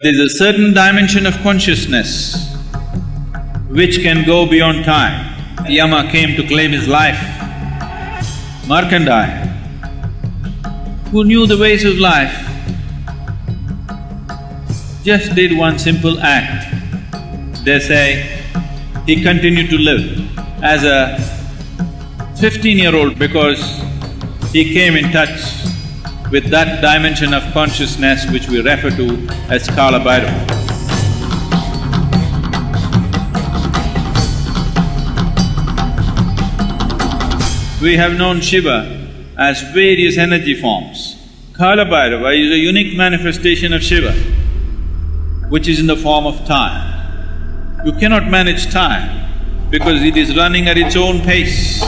There's a certain dimension of consciousness which can go beyond time. Yama came to claim his life. Markandeya, who knew the ways of life, just did one simple act. They say he continued to live as a 15-year-old because he came in touch with that dimension of consciousness which we refer to as Kala Bhairava. We have known Shiva as various energy forms. Kala Bhairava is a unique manifestation of Shiva, which is in the form of time. You cannot manage time because it is running at its own pace.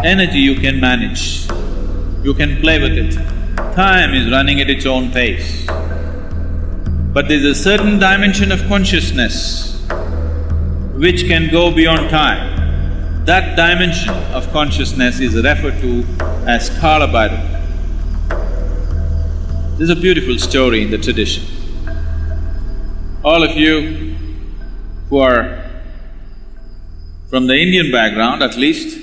Energy you can manage, you can play with it. Time is running at its own pace. But there's a certain dimension of consciousness which can go beyond time. That dimension of consciousness is referred to as Kala Bhairava. There's a beautiful story in the tradition. All of you who are from the Indian background at least,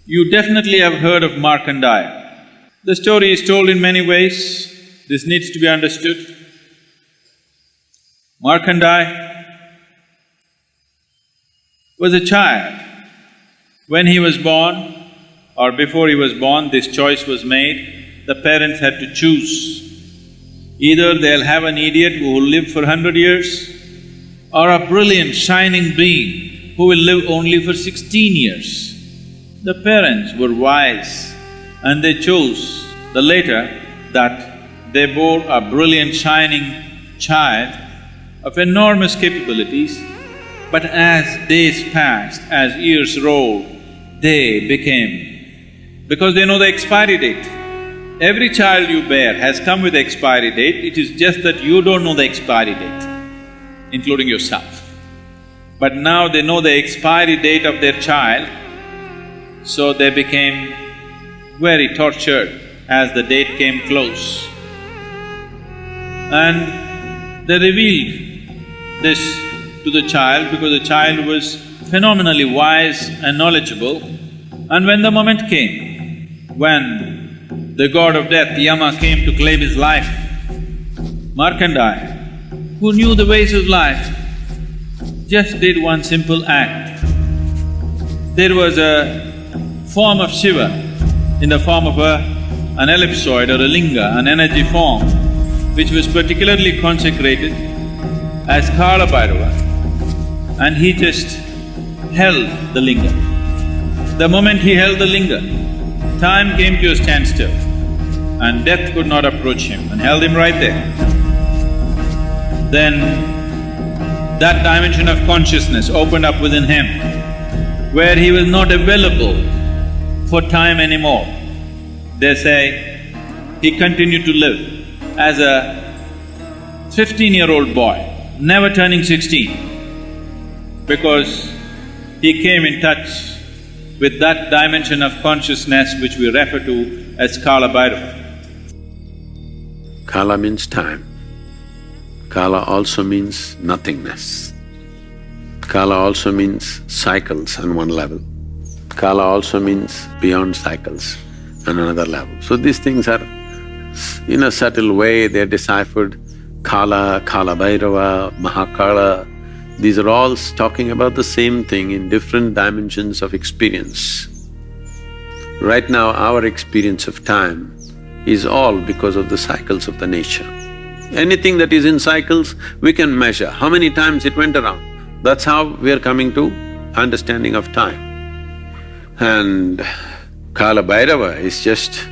you definitely have heard of Markandeya. The story is told in many ways, this needs to be understood. Markandeya was a child. When he was born or before he was born, this choice was made, the parents had to choose. Either they'll have an idiot who will live for 100 years or a brilliant, shining being who will live only for 16 years. The parents were wise and they chose the later, that they bore a brilliant, shining child of enormous capabilities, but as days passed, as years rolled, they became… because they know the expiry date. Every child you bear has come with expiry date, it is just that you don't know the expiry date, including yourself. But now they know the expiry date of their child, so they became very tortured as the date came close. And they revealed this to the child because the child was phenomenally wise and knowledgeable. And when the moment came, when the god of death, Yama, came to claim his life, Markandeya, who knew the ways of life, just did one simple act. There was a form of Shiva in the form of an ellipsoid or a linga, an energy form, which was particularly consecrated as Kala Bhairava, and he just held the linga. The moment he held the linga, time came to a standstill and death could not approach him and held him right there. Then that dimension of consciousness opened up within him where he was not available for time anymore. They say he continued to live as a 15-year-old boy, never turning 16, because he came in touch with that dimension of consciousness which we refer to as Kala Bhairava. Kala means time. Kala also means nothingness. Kala also means cycles on one level. Kala also means beyond cycles on another level. So these things are, in a subtle way, they're deciphered. Kala, Kala Bhairava, Mahakala, these are all talking about the same thing in different dimensions of experience. Right now, our experience of time is all because of the cycles of the nature. Anything that is in cycles, we can measure how many times it went around. That's how we are coming to understanding of time. And Kala Bhairava is just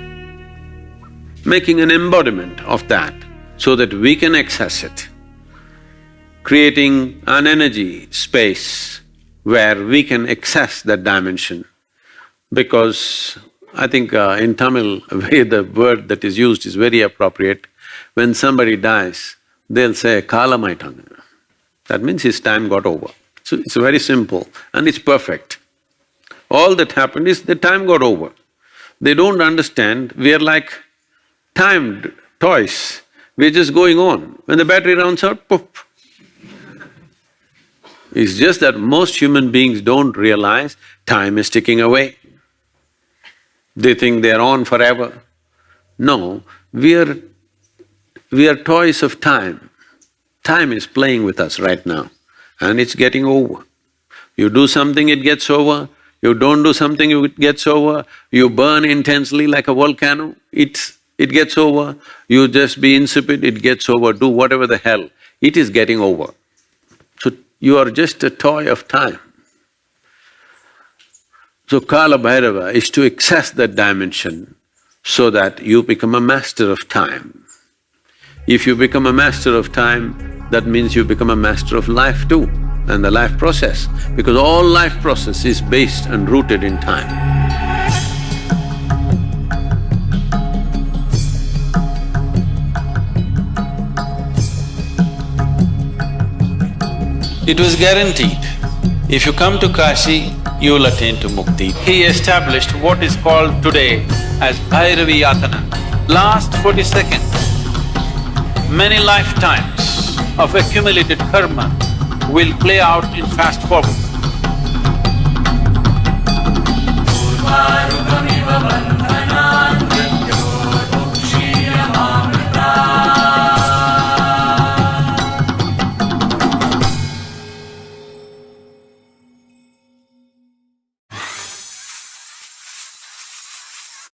making an embodiment of that so that we can access it, creating an energy space where we can access that dimension. Because I think in Tamil, the word that is used is very appropriate. When somebody dies, they'll say, Kala Maitanga. That means his time got over. So it's very simple and it's perfect. All that happened is the time got over. They don't understand, we are like timed toys. We're just going on. When the battery runs out, poof. It's just that most human beings don't realize time is ticking away. They think they're on forever. No, we are toys of time. Time is playing with us right now and it's getting over. You do something, it gets over. You don't do something, it gets over. You burn intensely like a volcano, it gets over. You just be insipid, it gets over. Do whatever the hell, it is getting over. So you are just a toy of time. So Kala Bhairava is to access that dimension so that you become a master of time. If you become a master of time, that means you become a master of life too, and the life process, because all life process is based and rooted in time. It was guaranteed, if you come to Kashi, you will attain to mukti. He established what is called today as Bhairavi Yatana. Last 40 seconds, many lifetimes of accumulated karma will play out in fast forward.